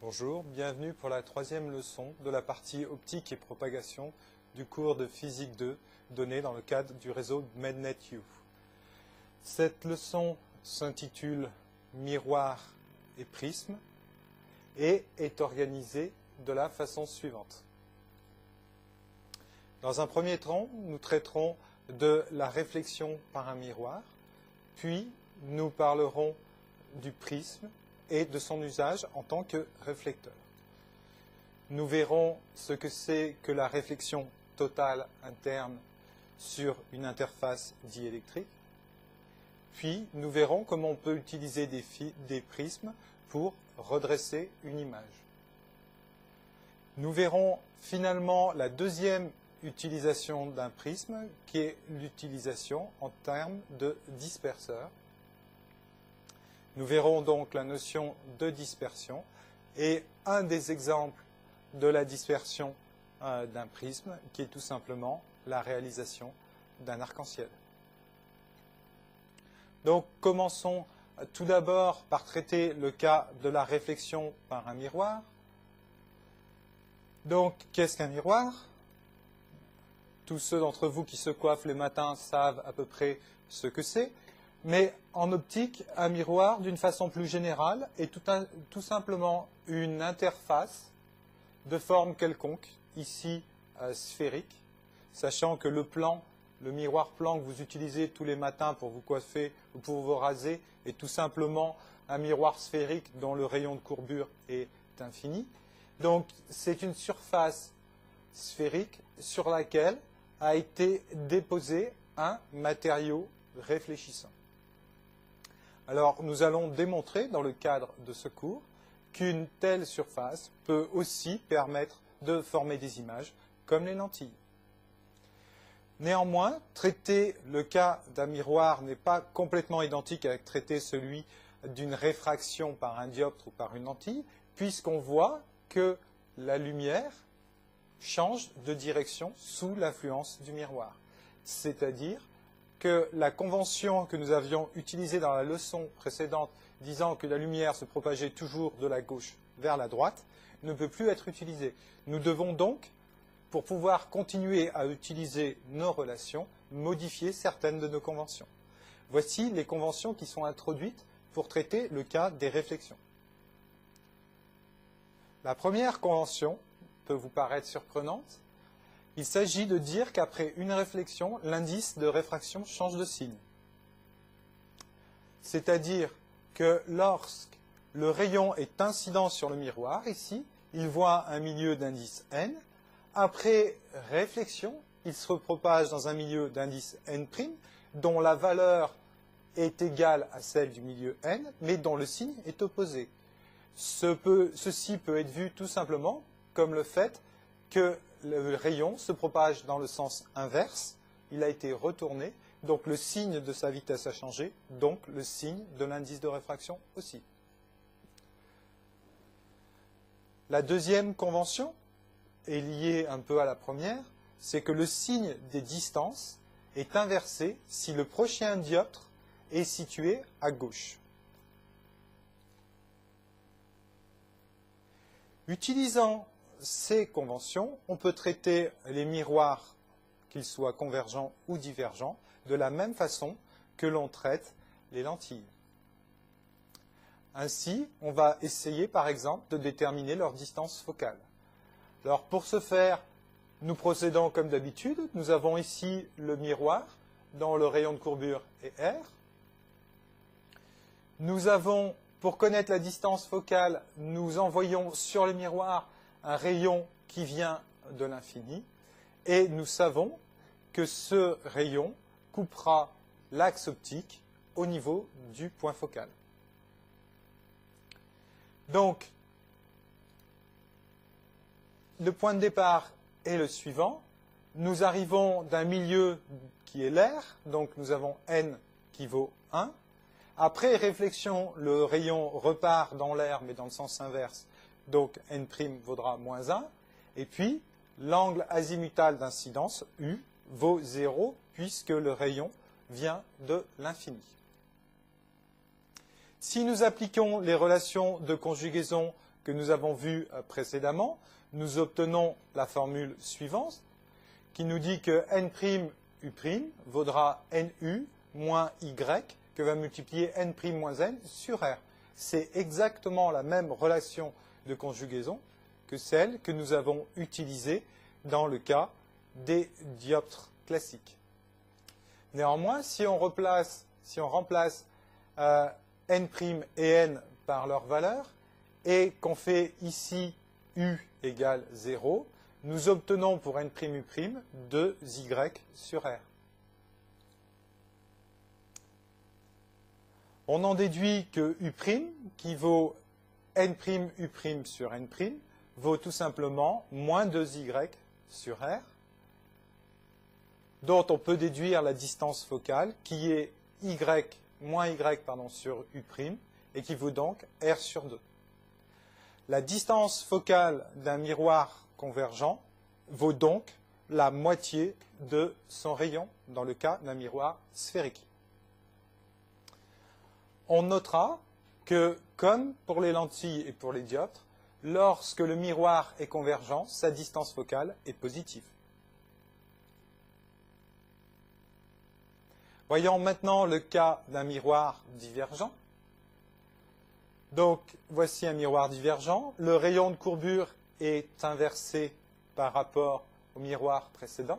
Bonjour, bienvenue pour la troisième leçon de la partie optique et propagation du cours de physique 2 donné dans le cadre du réseau MedNetU. Cette leçon s'intitule Miroir et prisme et est organisée de la façon suivante. Dans un premier temps, nous traiterons de la réflexion par un miroir, puis nous parlerons du prisme et de son usage en tant que réflecteur. Nous verrons ce que c'est que la réflexion totale interne sur une interface diélectrique. Puis nous verrons comment on peut utiliser des prismes pour redresser une image. Nous verrons finalement la deuxième utilisation d'un prisme, qui est l'utilisation en termes de disperseur. Nous verrons donc la notion de dispersion et un des exemples de la dispersion d'un prisme qui est tout simplement la réalisation d'un arc-en-ciel. Donc commençons tout d'abord par traiter le cas de la réflexion par un miroir. Donc qu'est-ce qu'un miroir? Tous ceux d'entre vous qui se coiffent les matins savent à peu près ce que c'est. Mais en optique, un miroir, d'une façon plus générale, est tout simplement une interface de forme quelconque, ici sphérique, sachant que le miroir plan que vous utilisez tous les matins pour vous coiffer ou pour vous raser, est tout simplement un miroir sphérique dont le rayon de courbure est infini. Donc c'est une surface sphérique sur laquelle a été déposé un matériau réfléchissant. Alors, nous allons démontrer dans le cadre de ce cours qu'une telle surface peut aussi permettre de former des images comme les lentilles. Néanmoins, traiter le cas d'un miroir n'est pas complètement identique avec traiter celui d'une réfraction par un dioptre ou par une lentille, puisqu'on voit que la lumière change de direction sous l'influence du miroir. C'est-à-dire que la convention que nous avions utilisée dans la leçon précédente, disant que la lumière se propageait toujours de la gauche vers la droite, ne peut plus être utilisée. Nous devons donc, pour pouvoir continuer à utiliser nos relations, modifier certaines de nos conventions. Voici les conventions qui sont introduites pour traiter le cas des réflexions. La première convention peut vous paraître surprenante. Il s'agit de dire qu'après une réflexion, l'indice de réfraction change de signe. C'est-à-dire que lorsque le rayon est incident sur le miroir, ici, il voit un milieu d'indice n. Après réflexion, il se propage dans un milieu d'indice n', dont la valeur est égale à celle du milieu n, mais dont le signe est opposé. Ceci peut être vu tout simplement comme le fait que le rayon se propage dans le sens inverse, il a été retourné, donc le signe de sa vitesse a changé, donc le signe de l'indice de réfraction aussi. La deuxième convention est liée un peu à la première, c'est que le signe des distances est inversé si le prochain dioptre est situé à gauche. Utilisant ces conventions, on peut traiter les miroirs, qu'ils soient convergents ou divergents, de la même façon que l'on traite les lentilles. Ainsi, on va essayer par exemple de déterminer leur distance focale. Alors pour ce faire, nous procédons comme d'habitude. Nous avons ici le miroir dont le rayon de courbure est R. Nous avons, pour connaître la distance focale, nous envoyons sur le miroir un rayon qui vient de l'infini, et nous savons que ce rayon coupera l'axe optique au niveau du point focal. Donc, le point de départ est le suivant. Nous arrivons d'un milieu qui est l'air, donc nous avons n qui vaut 1. Après réflexion, le rayon repart dans l'air, mais dans le sens inverse, donc n' vaudra moins 1, et puis l'angle azimutal d'incidence, U, vaut 0, puisque le rayon vient de l'infini. Si nous appliquons les relations de conjugaison que nous avons vu précédemment, nous obtenons la formule suivante qui nous dit que n'U' vaudra NU moins Y que va multiplier N' moins N sur R. C'est exactement la même relation de conjugaison que celle que nous avons utilisée dans le cas des dioptres classiques. Néanmoins, si on remplace N' et N par leur valeur et qu'on fait ici U égale 0, nous obtenons pour N'U' 2Y sur R. On en déduit que U', qui vaut N'U' sur N', vaut tout simplement moins 2Y sur R, dont on peut déduire la distance focale, qui est moins Y sur U', et qui vaut donc R sur 2. La distance focale d'un miroir convergent vaut donc la moitié de son rayon dans le cas d'un miroir sphérique. On notera que, comme pour les lentilles et pour les dioptres, lorsque le miroir est convergent, sa distance focale est positive. Voyons maintenant le cas d'un miroir divergent. Donc, voici un miroir divergent. Le rayon de courbure est inversé par rapport au miroir précédent.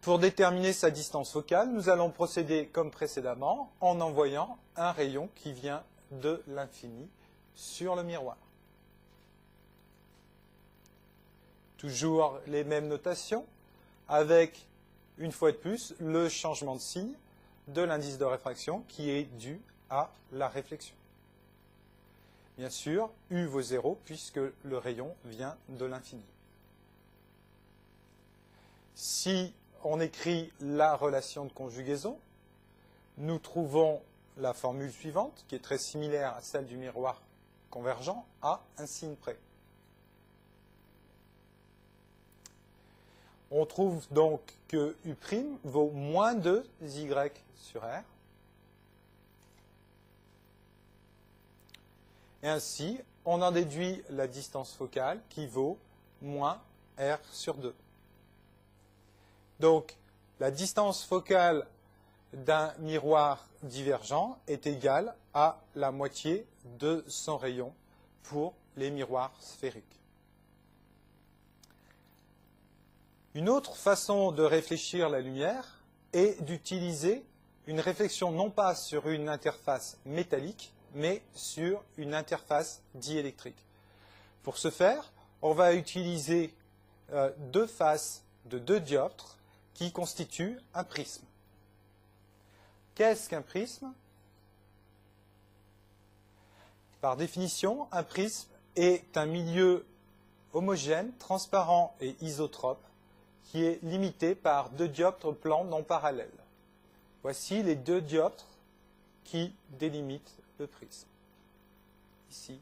Pour déterminer sa distance focale, nous allons procéder comme précédemment en envoyant un rayon qui vient de l'infini sur le miroir. Toujours les mêmes notations, avec, une fois de plus, le changement de signe de l'indice de réfraction qui est dû à la réflexion. Bien sûr, U vaut 0 puisque le rayon vient de l'infini. Si on écrit la relation de conjugaison, nous trouvons la formule suivante, qui est très similaire à celle du miroir convergent, à un signe près. On trouve donc que U' vaut moins 2Y sur R. Et ainsi, on en déduit la distance focale qui vaut moins R sur 2. Donc, la distance focale d'un miroir divergent est égale à la moitié de son rayon pour les miroirs sphériques. Une autre façon de réfléchir la lumière est d'utiliser une réflexion non pas sur une interface métallique, mais sur une interface diélectrique. Pour ce faire, on va utiliser deux faces de deux dioptres qui constituent un prisme. Qu'est-ce qu'un prisme? Par définition, un prisme est un milieu homogène, transparent et isotrope qui est limité par deux dioptres plans non parallèles. Voici les deux dioptres qui délimitent le prisme, ici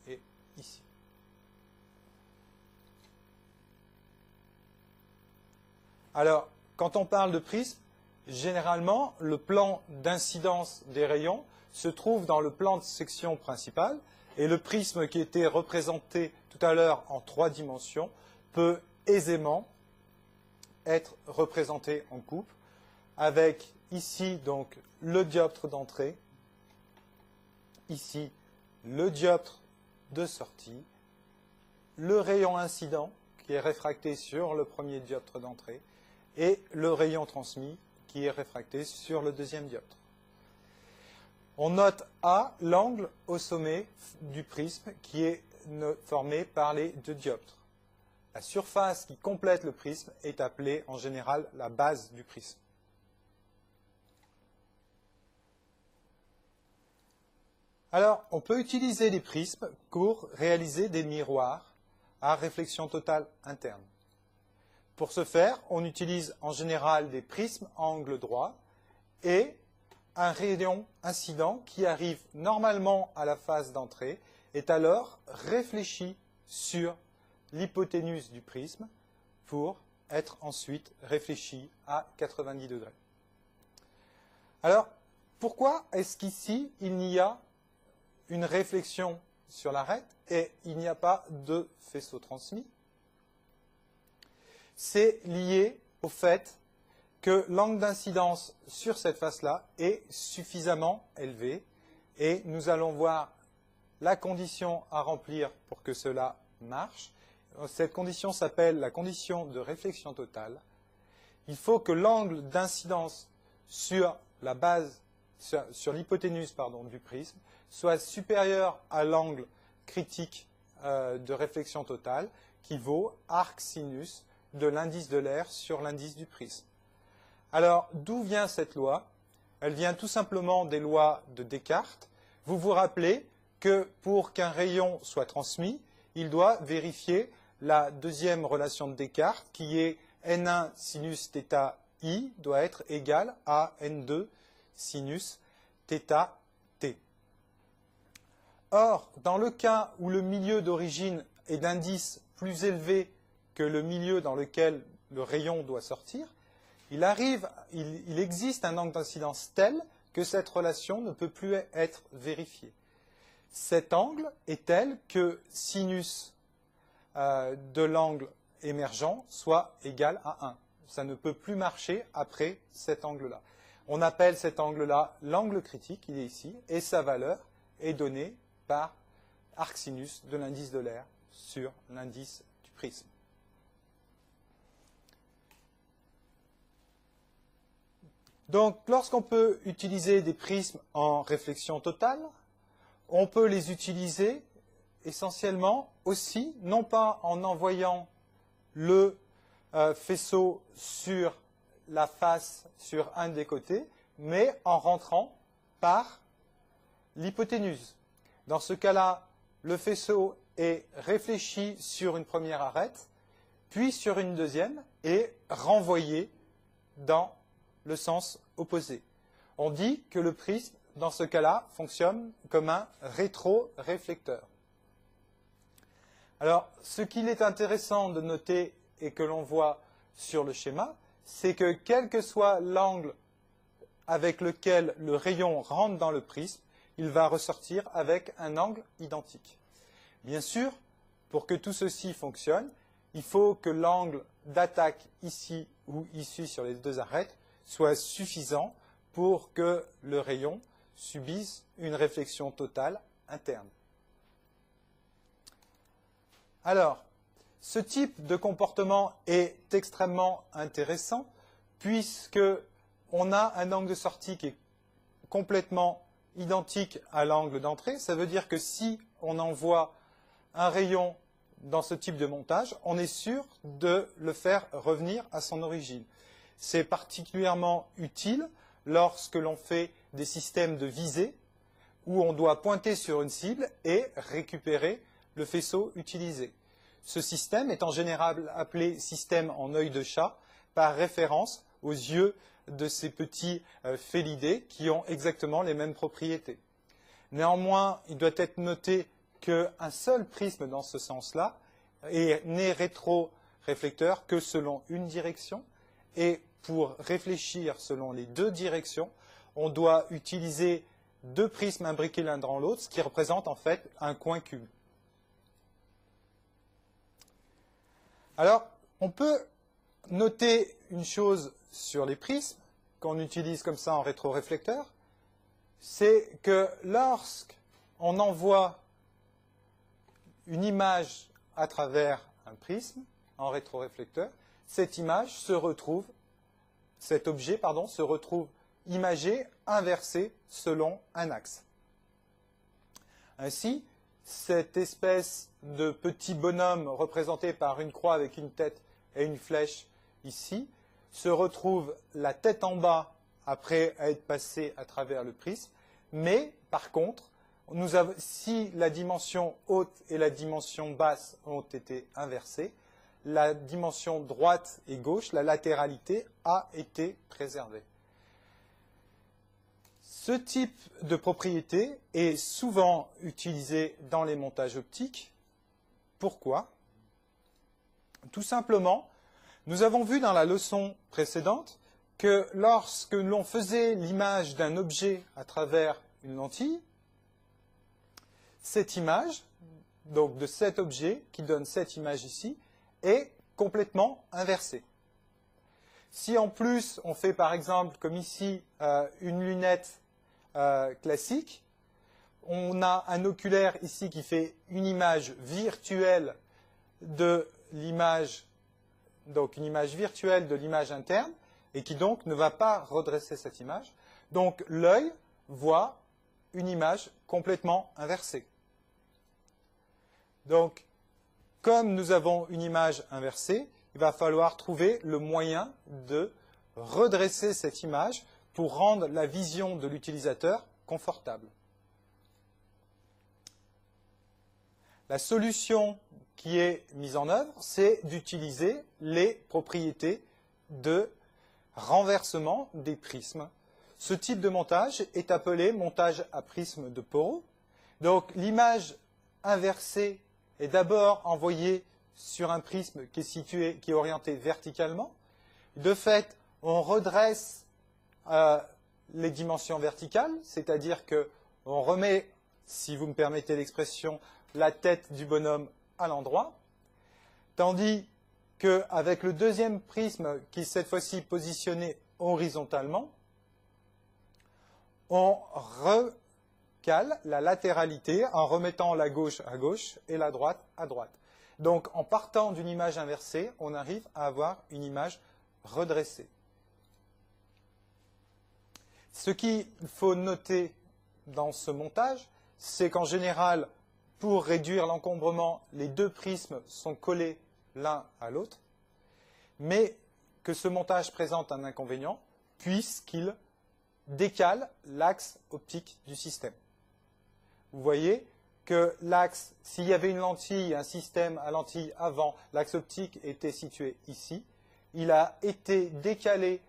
et ici. Alors, quand on parle de prisme, généralement, le plan d'incidence des rayons se trouve dans le plan de section principal, et le prisme qui était représenté tout à l'heure en 3 dimensions peut aisément être représenté en coupe, avec ici donc le dioptre d'entrée, ici le dioptre de sortie, le rayon incident qui est réfracté sur le premier dioptre d'entrée et le rayon transmis qui est réfracté sur le deuxième dioptre. On note A l'angle au sommet du prisme qui est formé par les deux dioptres. La surface qui complète le prisme est appelée en général la base du prisme. Alors, on peut utiliser les prismes pour réaliser des miroirs à réflexion totale interne. Pour ce faire, on utilise en général des prismes à angle droit et un rayon incident qui arrive normalement à la face d'entrée est alors réfléchi sur l'hypoténuse du prisme pour être ensuite réfléchi à 90 degrés. Alors, pourquoi est-ce qu'ici, il n'y a une réflexion sur l'arête et il n'y a pas de faisceau transmis. C'est lié au fait que l'angle d'incidence sur cette face-là est suffisamment élevé et nous allons voir la condition à remplir pour que cela marche. Cette condition s'appelle la condition de réflexion totale. Il faut que l'angle d'incidence sur la base, sur l'hypoténuse du prisme, soit supérieur à l'angle critique de réflexion totale, qui vaut arc sinus de l'indice de l'air sur l'indice du prisme. Alors, d'où vient cette loi? Elle vient tout simplement des lois de Descartes. Vous vous rappelez que pour qu'un rayon soit transmis, il doit vérifier la deuxième relation de Descartes, qui est N1 sinus θ I doit être égal à N2 sinus θ T. Or, dans le cas où le milieu d'origine est d'indice plus élevé que le milieu dans lequel le rayon doit sortir, il existe un angle d'incidence tel que cette relation ne peut plus être vérifiée. Cet angle est tel que sinus de l'angle émergent soit égal à 1. Ça ne peut plus marcher après cet angle-là. On appelle cet angle-là l'angle critique, il est ici, et sa valeur est donnée par arc sinus de l'indice de l'air sur l'indice du prisme. Donc, lorsqu'on peut utiliser des prismes en réflexion totale, on peut les utiliser essentiellement aussi, non pas en envoyant le faisceau sur la face, sur un des côtés, mais en rentrant par l'hypoténuse. Dans ce cas-là, le faisceau est réfléchi sur une première arête, puis sur une deuxième, et renvoyé dans le sens opposé. On dit que le prisme, dans ce cas-là, fonctionne comme un rétroréflecteur. Alors, ce qu'il est intéressant de noter et que l'on voit sur le schéma, c'est que quel que soit l'angle avec lequel le rayon rentre dans le prisme, il va ressortir avec un angle identique. Bien sûr, pour que tout ceci fonctionne, il faut que l'angle d'attaque ici ou ici sur les deux arêtes soit suffisant pour que le rayon subisse une réflexion totale interne. Alors, ce type de comportement est extrêmement intéressant puisque on a un angle de sortie qui est complètement identique à l'angle d'entrée. Ça veut dire que si on envoie un rayon dans ce type de montage, on est sûr de le faire revenir à son origine. C'est particulièrement utile lorsque l'on fait des systèmes de visée où on doit pointer sur une cible et récupérer le faisceau utilisé. Ce système est en général appelé système en œil de chat par référence aux yeux de ces petits félidés qui ont exactement les mêmes propriétés. Néanmoins, il doit être noté qu'un seul prisme dans ce sens-là n'est rétroréflecteur que selon une direction et pour réfléchir selon les deux directions, on doit utiliser deux prismes imbriqués l'un dans l'autre, ce qui représente en fait un coin cube. Alors, on peut noter une chose sur les prismes, qu'on utilise comme ça en rétroréflecteur, c'est que lorsqu'on envoie une image à travers un prisme en rétroréflecteur, cette image se retrouve, cet objet, se retrouve imagé, inversé selon un axe. Ainsi, cette espèce de petit bonhomme représenté par une croix avec une tête et une flèche ici, se retrouve la tête en bas après être passé à travers le prisme, mais par contre, si la dimension haute et la dimension basse ont été inversées, la dimension droite et gauche, la latéralité, a été préservée. Ce type de propriété est souvent utilisé dans les montages optiques. Pourquoi? Tout simplement, nous avons vu dans la leçon précédente que lorsque l'on faisait l'image d'un objet à travers une lentille, cette image, donc de cet objet qui donne cette image ici, est complètement inversée. Si en plus on fait par exemple, comme ici, une lunette classique, on a un oculaire ici qui fait une image virtuelle de l'image, donc une image virtuelle de l'image interne, et qui donc ne va pas redresser cette image. Donc l'œil voit une image complètement inversée. Donc, comme nous avons une image inversée, il va falloir trouver le moyen de redresser cette image pour rendre la vision de l'utilisateur confortable. La solution qui est mise en œuvre, c'est d'utiliser les propriétés de renversement des prismes. Ce type de montage est appelé montage à prisme de Porot. Donc l'image inversée est d'abord envoyée sur un prisme qui est orienté verticalement. De fait, on redresse les dimensions verticales, c'est-à-dire qu'on remet, si vous me permettez l'expression, la tête du bonhomme à l'endroit, tandis qu'avec le deuxième prisme, qui est cette fois-ci positionné horizontalement, on recale la latéralité en remettant la gauche à gauche et la droite à droite. Donc, en partant d'une image inversée, on arrive à avoir une image redressée. Ce qu'il faut noter dans ce montage, c'est qu'en général, pour réduire l'encombrement, les deux prismes sont collés l'un à l'autre, mais que ce montage présente un inconvénient, puisqu'il décale l'axe optique du système. Vous voyez que l'axe, s'il y avait une lentille, un système à lentille avant, l'axe optique était situé ici, il a été décalé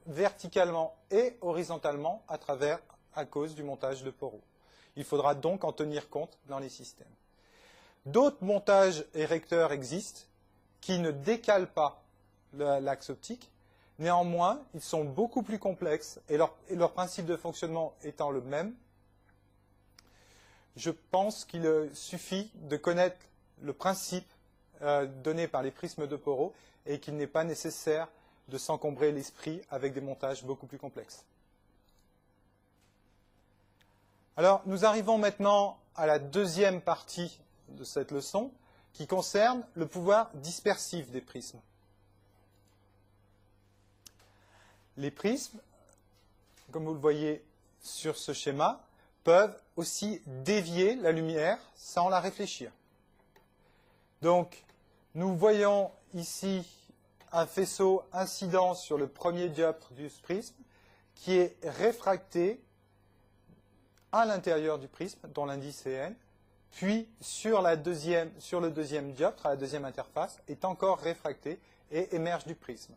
verticalement et horizontalement à cause du montage de Porot. Il faudra donc en tenir compte dans les systèmes. D'autres montages érecteurs existent qui ne décalent pas l'axe optique. Néanmoins, ils sont beaucoup plus complexes et leur principe de fonctionnement étant le même. Je pense qu'il suffit de connaître le principe donné par les prismes de Porot et qu'il n'est pas nécessaire de s'encombrer l'esprit avec des montages beaucoup plus complexes. Alors, nous arrivons maintenant à la deuxième partie de cette leçon, qui concerne le pouvoir dispersif des prismes. Les prismes, comme vous le voyez sur ce schéma, peuvent aussi dévier la lumière sans la réfléchir. Donc, nous voyons ici un faisceau incident sur le premier dioptre du prisme qui est réfracté à l'intérieur du prisme, dont l'indice est n, puis sur le deuxième dioptre, à la deuxième interface, est encore réfracté et émerge du prisme.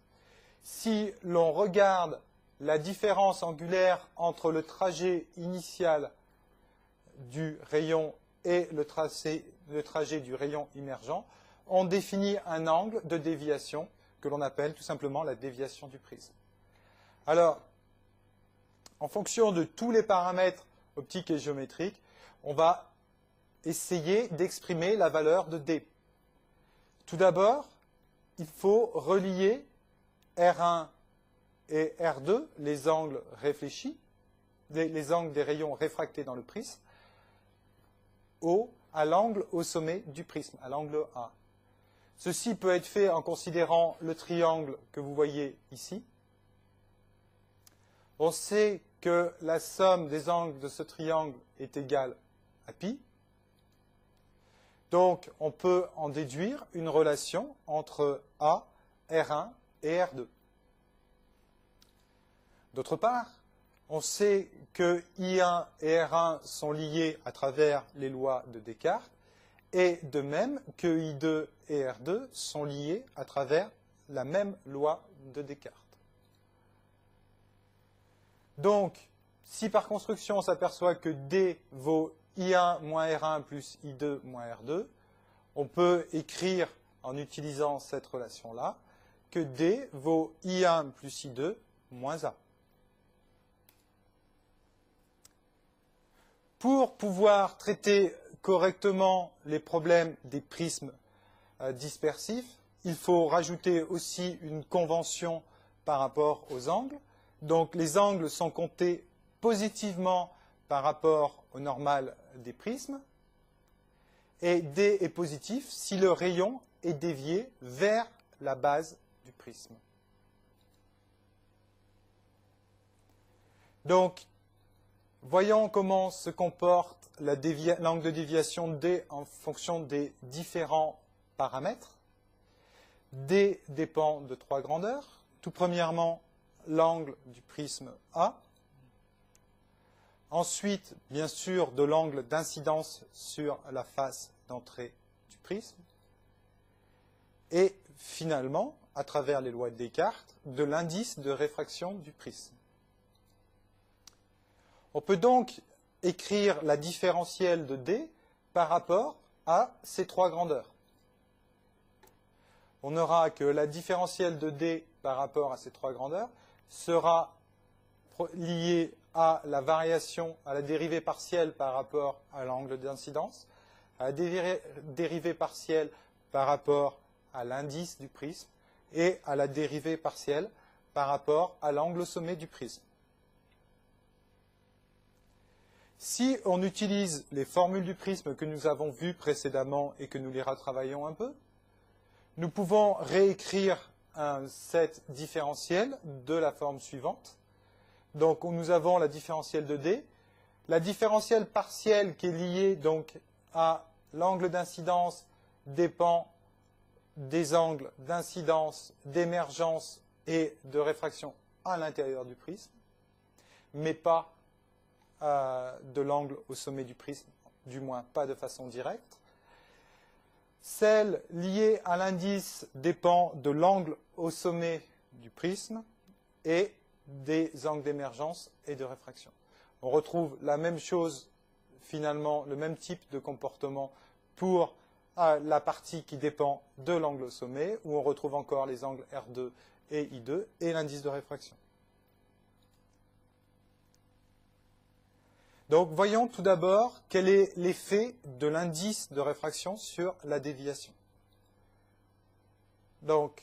Si l'on regarde la différence angulaire entre le trajet initial du rayon et le trajet du rayon émergent, on définit un angle de déviation que l'on appelle tout simplement la déviation du prisme. Alors, en fonction de tous les paramètres optiques et géométriques, on va essayer d'exprimer la valeur de D. Tout d'abord, il faut relier R1 et R2, les angles réfléchis, les angles des rayons réfractés dans le prisme, à l'angle au sommet du prisme, à l'angle A. Ceci peut être fait en considérant le triangle que vous voyez ici. On sait que la somme des angles de ce triangle est égale à pi. Donc, on peut en déduire une relation entre A, R1 et R2. D'autre part, on sait que I1 et R1 sont liés à travers les lois de Descartes, et de même que I2 et R2 sont liés à travers la même loi de Descartes. Donc, si par construction on s'aperçoit que D vaut I1 moins R1 plus I2 moins R2, on peut écrire en utilisant cette relation-là que D vaut I1 plus I2 moins A. pour pouvoir traiter correctement les problèmes des prismes dispersifs, il faut rajouter aussi une convention par rapport aux angles. Donc les angles sont comptés positivement par rapport au normal des prismes. Et D est positif si le rayon est dévié vers la base du prisme. Donc, voyons comment se comporte l'angle de déviation D en fonction des différents paramètres. D dépend de trois grandeurs. Tout premièrement, l'angle du prisme A. Ensuite, bien sûr, de l'angle d'incidence sur la face d'entrée du prisme. Et finalement, à travers les lois de Descartes, de l'indice de réfraction du prisme. On peut donc écrire la différentielle de D par rapport à ces trois grandeurs. On aura que la différentielle de D par rapport à ces trois grandeurs sera liée à la variation, à la dérivée partielle par rapport à l'angle d'incidence, à la dérivée partielle par rapport à l'indice du prisme et à la dérivée partielle par rapport à l'angle au sommet du prisme. Si on utilise les formules du prisme que nous avons vues précédemment et que nous les retravaillons un peu, nous pouvons réécrire cette différentielle de la forme suivante. Donc nous avons la différentielle de D. La différentielle partielle qui est liée donc à l'angle d'incidence dépend des angles d'incidence, d'émergence et de réfraction à l'intérieur du prisme, mais pas de l'angle au sommet du prisme, du moins pas de façon directe. Celle liée à l'indice dépend de l'angle au sommet du prisme et des angles d'émergence et de réfraction. On retrouve la même chose, finalement, le même type de comportement pour la partie qui dépend de l'angle au sommet, où on retrouve encore les angles R2 et I2 et l'indice de réfraction. Donc, voyons tout d'abord quel est l'effet de l'indice de réfraction sur la déviation. Donc,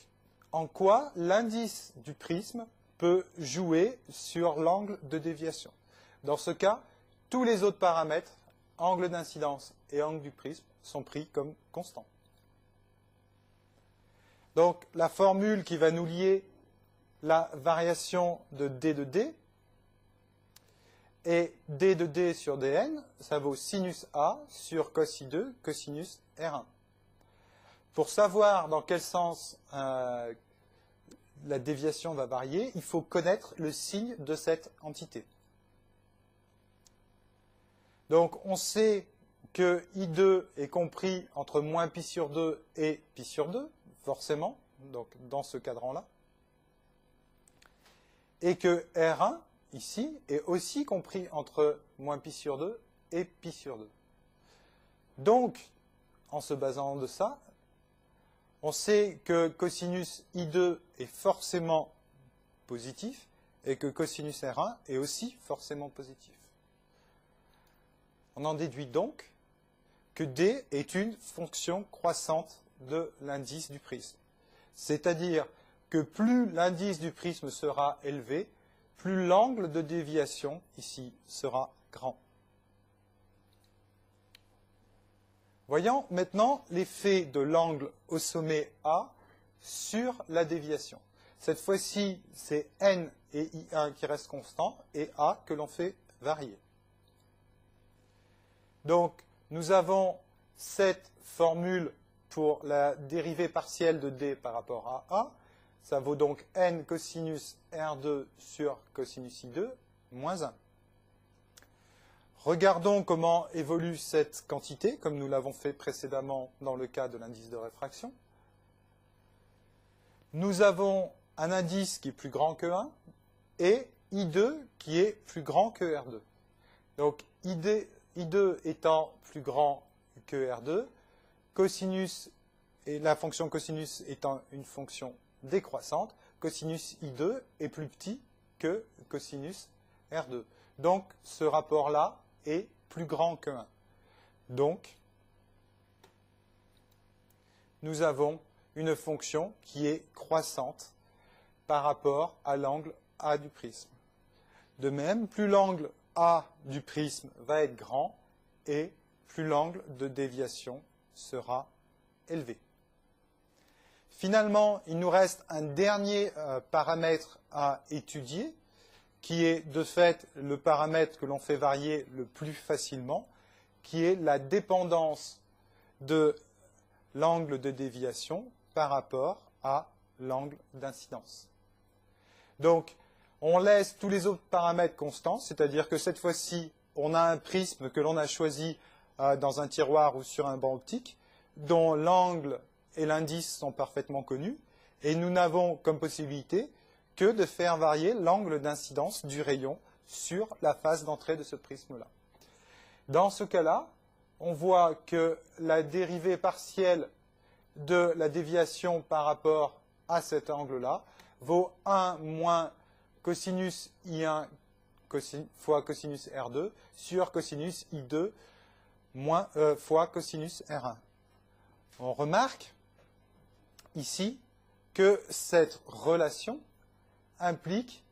en quoi l'indice du prisme peut jouer sur l'angle de déviation? Dans ce cas, tous les autres paramètres, angle d'incidence et angle du prisme, sont pris comme constants. Donc, la formule qui va nous lier la variation de D et D de D sur Dn, ça vaut sinus A sur cos I2, cosinus R1. Pour savoir dans quel sens la déviation va varier, il faut connaître le signe de cette entité. Donc on sait que I2 est compris entre moins pi sur 2 et pi sur 2, forcément, donc dans ce cadran-là. Et que R1, ici, est aussi compris entre moins pi sur 2 et pi sur 2. Donc, en se basant de ça, on sait que cosinus I2 est forcément positif et que cosinus R1 est aussi forcément positif. On en déduit donc que D est une fonction croissante de l'indice du prisme. C'est-à-dire que plus l'indice du prisme sera élevé, plus l'angle de déviation, ici, sera grand. Voyons maintenant l'effet de l'angle au sommet A sur la déviation. Cette fois-ci, c'est N et I1 qui restent constants et A que l'on fait varier. Donc, nous avons cette formule pour la dérivée partielle de D par rapport à A. Ça vaut donc N cosinus R2 sur cosinus I2 moins 1. Regardons comment évolue cette quantité, comme nous l'avons fait précédemment dans le cas de l'indice de réfraction. Nous avons un indice qui est plus grand que 1 et I2 qui est plus grand que R2. Donc I2 étant plus grand que R2, cosinus et la fonction cosinus étant une fonction décroissante, cosinus I2 est plus petit que cosinus R2. Donc ce rapport-là est plus grand que 1. Donc, nous avons une fonction qui est croissante par rapport à l'angle A du prisme. De même, plus l'angle A du prisme va être grand et plus l'angle de déviation sera élevé. Finalement, il nous reste un dernier paramètre à étudier, qui est de fait le paramètre que l'on fait varier le plus facilement, qui est la dépendance de l'angle de déviation par rapport à l'angle d'incidence. Donc, on laisse tous les autres paramètres constants, c'est-à-dire que cette fois-ci, on a un prisme que l'on a choisi dans un tiroir ou sur un banc optique, dont l'angle et l'indice sont parfaitement connus, et nous n'avons comme possibilité que de faire varier l'angle d'incidence du rayon sur la face d'entrée de ce prisme-là. Dans ce cas-là, on voit que la dérivée partielle de la déviation par rapport à cet angle-là vaut 1 moins cosinus I1 fois cosinus R2 sur cosinus I2 fois cosinus R1. On remarque ici que cette relation implique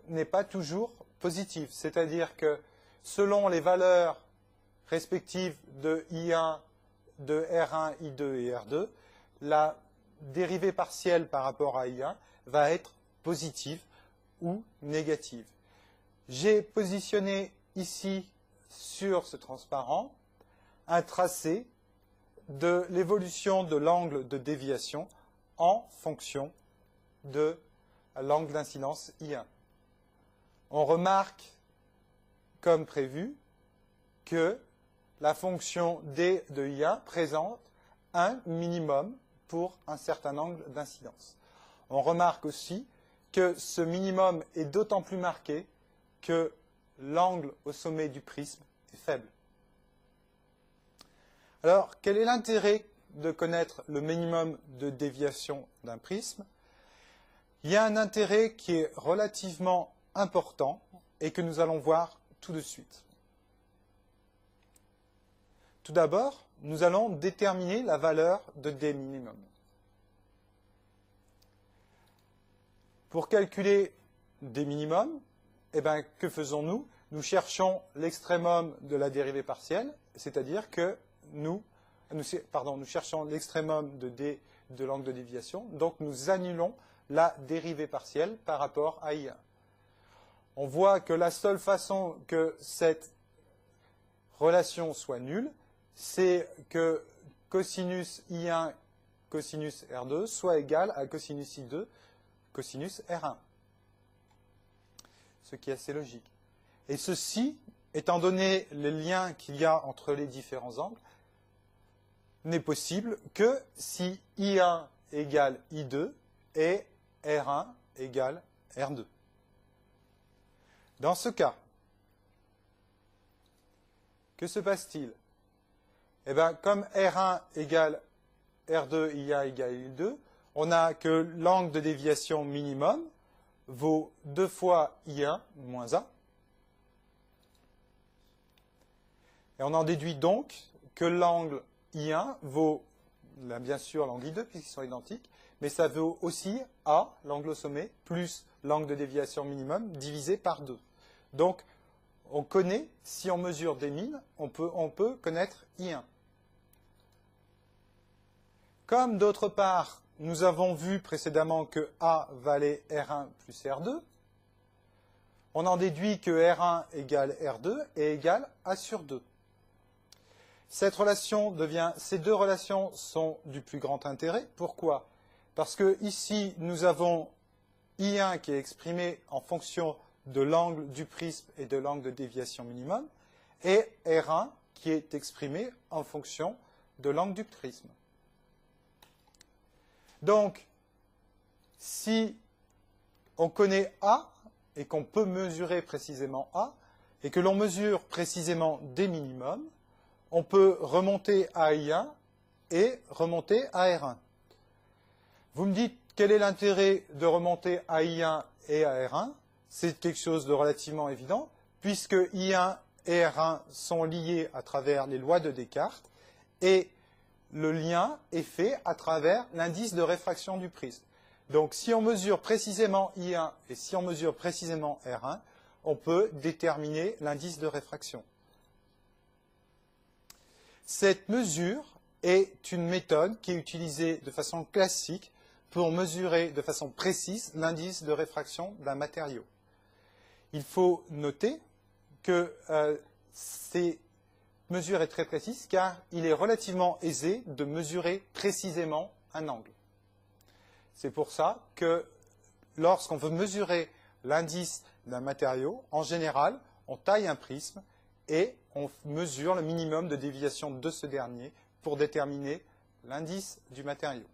n'est pas toujours positive. C'est-à-dire que selon les valeurs respectives de I1, de R1, I2 et R2, la dérivée partielle par rapport à I1 va être positive ou négative. J'ai positionné ici sur ce transparent un tracé de l'évolution de l'angle de déviation en fonction de l'angle d'incidence I1. On remarque, comme prévu, que la fonction d de I1 présente un minimum pour un certain angle d'incidence. On remarque aussi que ce minimum est d'autant plus marqué que l'angle au sommet du prisme est faible. Alors, quel est l'intérêt de connaître le minimum de déviation d'un prisme? Il y a un intérêt qui est relativement important et que nous allons voir tout de suite. Tout d'abord, nous allons déterminer la valeur de D minimum. Pour calculer D minimum, eh bien, que faisons-nous? Nous cherchons l'extrémum de la dérivée partielle, c'est-à-dire que nous cherchons l'extrémum de D de l'angle de déviation, donc nous annulons la dérivée partielle par rapport à I1. On voit que la seule façon que cette relation soit nulle, c'est que cosinus I1 cosinus R2 soit égal à cosinus I2 cosinus R1. Ce qui est assez logique. Et ceci, étant donné les liens qu'il y a entre les différents angles, n'est possible que si I1 égale I2 et R1 égale R2. Dans ce cas, que se passe-t-il? Eh bien, comme R1 égale R2, I1 égale I2, on a que l'angle de déviation minimum vaut 2 fois I1 moins A. Et on en déduit donc que l'angle I1 vaut, là, bien sûr, l'angle I2, puisqu'ils sont identiques, mais ça vaut aussi A, l'angle au sommet, plus l'angle de déviation minimum, divisé par 2. Donc, on connaît, si on mesure des mines, on peut connaître I1. Comme d'autre part, nous avons vu précédemment que A valait R1 plus R2, on en déduit que R1 égale R2 et égale A sur 2. Cette relation ces deux relations sont du plus grand intérêt. Pourquoi? Parce que ici, nous avons I1 qui est exprimé en fonction de l'angle du prisme et de l'angle de déviation minimum, et R1 qui est exprimé en fonction de l'angle du prisme. Donc, si on connaît A et qu'on peut mesurer précisément A, et que l'on mesure précisément des minimums, on peut remonter à I1 et remonter à R1. Vous me dites, quel est l'intérêt de remonter à I1 et à R1? C'est quelque chose de relativement évident, puisque I1 et R1 sont liés à travers les lois de Descartes, et le lien est fait à travers l'indice de réfraction du prisme. Donc si on mesure précisément I1 et si on mesure précisément R1, on peut déterminer l'indice de réfraction. Cette mesure est une méthode qui est utilisée de façon classique pour mesurer de façon précise l'indice de réfraction d'un matériau. Il faut noter que cette mesure est très précise car il est relativement aisé de mesurer précisément un angle. C'est pour ça que lorsqu'on veut mesurer l'indice d'un matériau, en général, on taille un prisme et on mesure le minimum de déviation de ce dernier pour déterminer l'indice du matériau.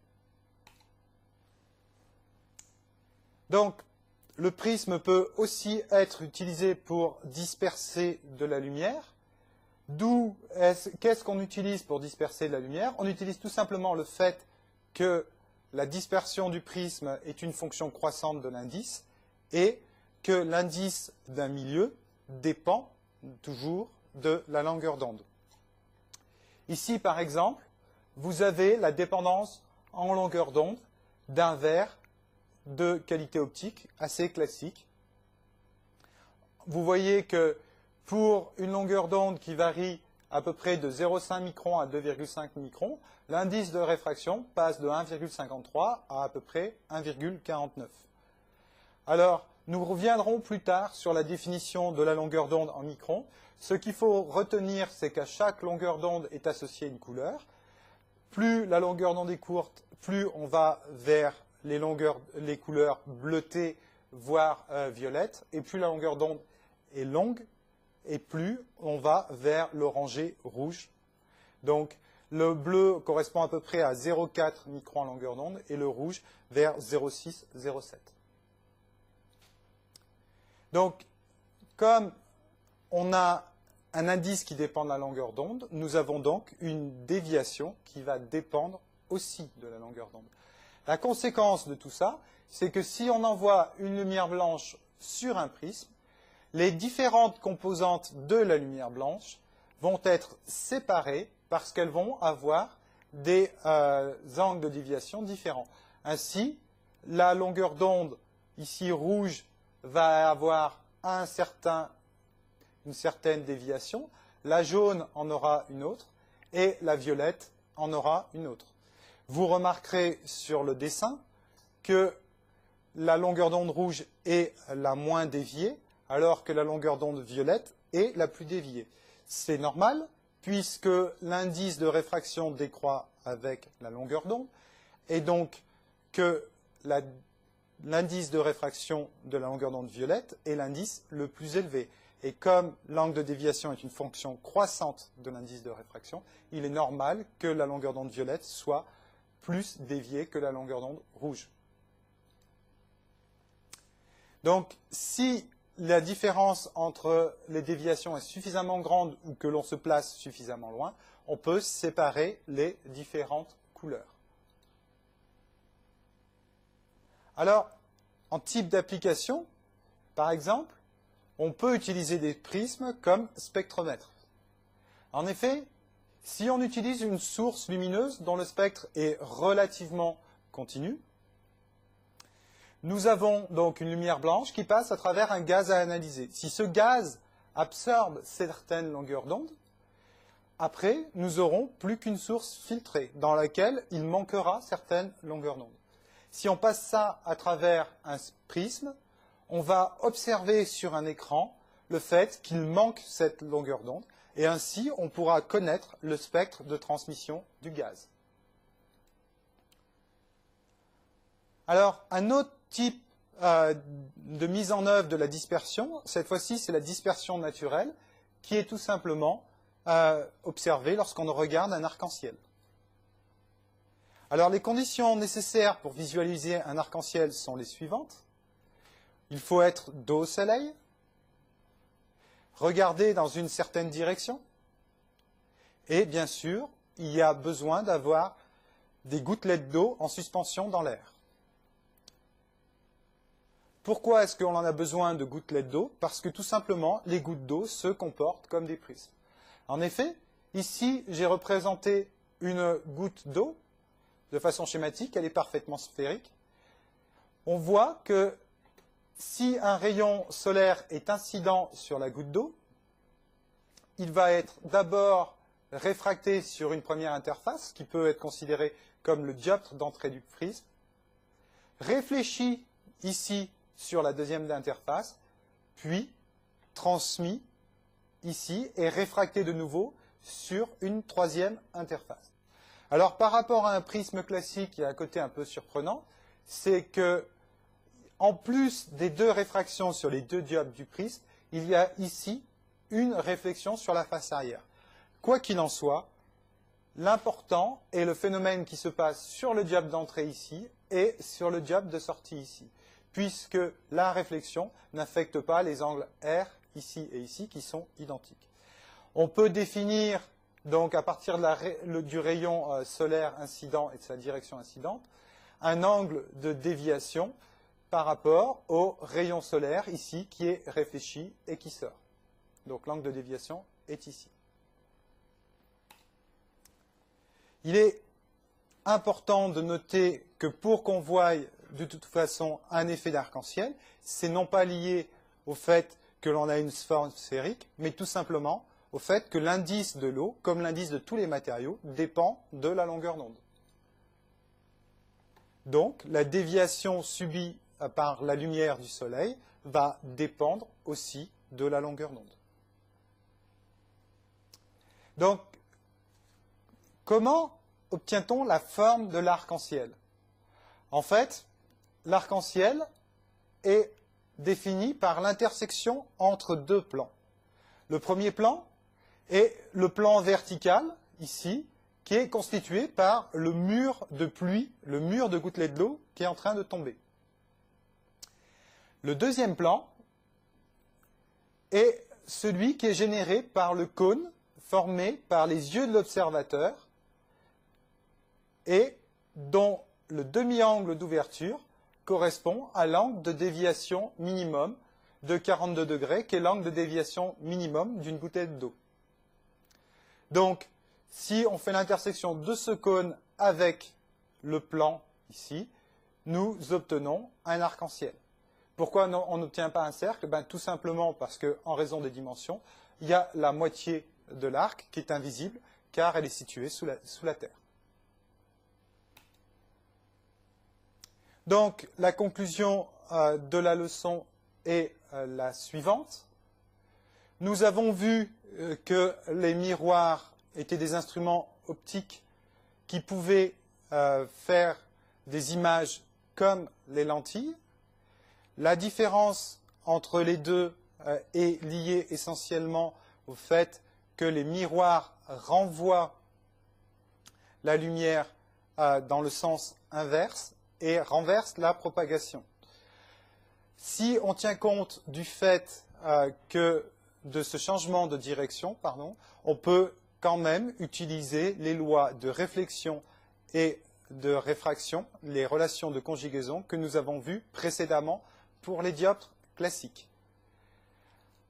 Donc, le prisme peut aussi être utilisé pour disperser de la lumière. Qu'est-ce qu'on utilise pour disperser de la lumière? On utilise tout simplement le fait que la dispersion du prisme est une fonction croissante de l'indice et que l'indice d'un milieu dépend toujours de la longueur d'onde. Ici, par exemple, vous avez la dépendance en longueur d'onde d'un verre de qualité optique assez classique. Vous voyez que pour une longueur d'onde qui varie à peu près de 0,5 microns à 2,5 microns, l'indice de réfraction passe de 1,53 à peu près 1,49. Alors, nous reviendrons plus tard sur la définition de la longueur d'onde en microns. Ce qu'il faut retenir, c'est qu'à chaque longueur d'onde est associée une couleur. Plus la longueur d'onde est courte, plus on va vers les couleurs bleutées, voire violettes, et plus la longueur d'onde est longue, et plus on va vers l'orangé rouge. Donc, le bleu correspond à peu près à 0,4 microns en longueur d'onde, et le rouge vers 0,6, 0,7. Donc, comme on a un indice qui dépend de la longueur d'onde, nous avons donc une déviation qui va dépendre aussi de la longueur d'onde. La conséquence de tout ça, c'est que si on envoie une lumière blanche sur un prisme, les différentes composantes de la lumière blanche vont être séparées parce qu'elles vont avoir des angles de déviation différents. Ainsi, la longueur d'onde, ici rouge, va avoir une certaine déviation, la jaune en aura une autre, et la violette en aura une autre. Vous remarquerez sur le dessin que la longueur d'onde rouge est la moins déviée, alors que la longueur d'onde violette est la plus déviée. C'est normal, puisque l'indice de réfraction décroît avec la longueur d'onde, et donc que l'indice de réfraction de la longueur d'onde violette est l'indice le plus élevé. Et comme l'angle de déviation est une fonction croissante de l'indice de réfraction, il est normal que la longueur d'onde violette soit plus déviée que la longueur d'onde rouge. Donc, si la différence entre les déviations est suffisamment grande ou que l'on se place suffisamment loin, on peut séparer les différentes couleurs. Alors, en type d'application, par exemple, on peut utiliser des prismes comme spectromètre. En effet, si on utilise une source lumineuse dont le spectre est relativement continu, nous avons donc une lumière blanche qui passe à travers un gaz à analyser. Si ce gaz absorbe certaines longueurs d'onde, après, nous n'aurons plus qu'une source filtrée dans laquelle il manquera certaines longueurs d'onde. Si on passe ça à travers un prisme, on va observer sur un écran le fait qu'il manque cette longueur d'onde, et ainsi on pourra connaître le spectre de transmission du gaz. Alors, un autre type de mise en œuvre de la dispersion, cette fois-ci c'est la dispersion naturelle, qui est tout simplement observée lorsqu'on regarde un arc-en-ciel. Alors, les conditions nécessaires pour visualiser un arc-en-ciel sont les suivantes. Il faut être dos au soleil, regarder dans une certaine direction, et bien sûr, il y a besoin d'avoir des gouttelettes d'eau en suspension dans l'air. Pourquoi est-ce qu'on en a besoin de gouttelettes d'eau? Parce que tout simplement, les gouttes d'eau se comportent comme des prismes. En effet, ici, j'ai représenté une goutte d'eau de façon schématique, elle est parfaitement sphérique. On voit que si un rayon solaire est incident sur la goutte d'eau, il va être d'abord réfracté sur une première interface, qui peut être considérée comme le dioptre d'entrée du prisme, réfléchi ici sur la deuxième interface, puis transmis ici et réfracté de nouveau sur une troisième interface. Alors par rapport à un prisme classique, il y a un côté un peu surprenant, c'est que en plus des deux réfractions sur les deux dioptres du prisme, il y a ici une réflexion sur la face arrière. Quoi qu'il en soit, l'important est le phénomène qui se passe sur le dioptre d'entrée ici et sur le dioptre de sortie ici, puisque la réflexion n'affecte pas les angles R ici et ici qui sont identiques. On peut définir donc à partir du rayon solaire incident et de sa direction incidente un angle de déviation par rapport au rayon solaire ici qui est réfléchi et qui sort. Donc l'angle de déviation est ici. Il est important de noter que pour qu'on voie de toute façon un effet d'arc-en-ciel, c'est non pas lié au fait que l'on a une forme sphérique, mais tout simplement au fait que l'indice de l'eau, comme l'indice de tous les matériaux, dépend de la longueur d'onde. Donc la déviation subie par la lumière du soleil va dépendre aussi de la longueur d'onde. Donc, comment obtient-on la forme de l'arc-en-ciel? En fait, l'arc-en-ciel est défini par l'intersection entre deux plans. Le premier plan est le plan vertical, ici, qui est constitué par le mur de pluie, le mur de gouttelettes d'eau qui est en train de tomber. Le deuxième plan est celui qui est généré par le cône formé par les yeux de l'observateur et dont le demi-angle d'ouverture correspond à l'angle de déviation minimum de 42 degrés, qui est l'angle de déviation minimum d'une gouttelette d'eau. Donc, si on fait l'intersection de ce cône avec le plan ici, nous obtenons un arc-en-ciel. Pourquoi on n'obtient pas un cercle? Tout simplement parce qu'en raison des dimensions, il y a la moitié de l'arc qui est invisible, car elle est située sous la Terre. Donc, la conclusion de la leçon est la suivante. Nous avons vu que les miroirs étaient des instruments optiques qui pouvaient faire des images comme les lentilles. La différence entre les deux est liée essentiellement au fait que les miroirs renvoient la lumière dans le sens inverse et renversent la propagation. Si on tient compte du fait de ce changement de direction, on peut quand même utiliser les lois de réflexion et de réfraction, les relations de conjugaison que nous avons vues précédemment pour les dioptres classiques.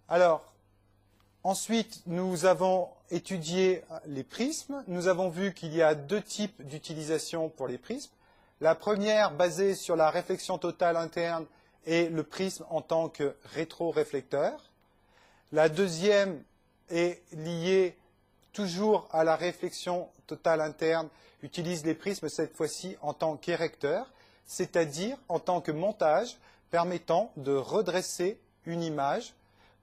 Alors, ensuite, nous avons étudié les prismes. Nous avons vu qu'il y a deux types d'utilisation pour les prismes. La première, basée sur la réflexion totale interne, est le prisme en tant que rétroréflecteur. La deuxième est liée toujours à la réflexion totale interne, utilise les prismes cette fois-ci en tant qu'érecteur, c'est-à-dire en tant que montage permettant de redresser une image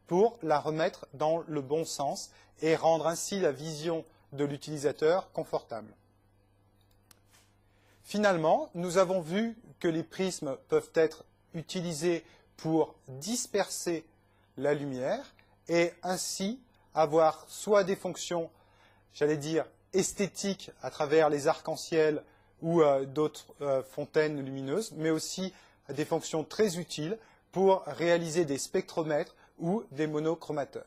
pour la remettre dans le bon sens et rendre ainsi la vision de l'utilisateur confortable. Finalement, nous avons vu que les prismes peuvent être utilisés pour disperser la lumière et ainsi avoir soit des fonctions, j'allais dire, esthétiques à travers les arcs-en-ciel ou d'autres fontaines lumineuses, mais aussi des fonctions très utiles pour réaliser des spectromètres ou des monochromateurs.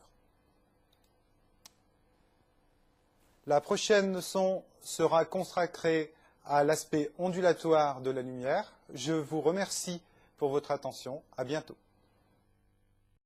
La prochaine leçon sera consacrée à l'aspect ondulatoire de la lumière. Je vous remercie pour votre attention. À bientôt.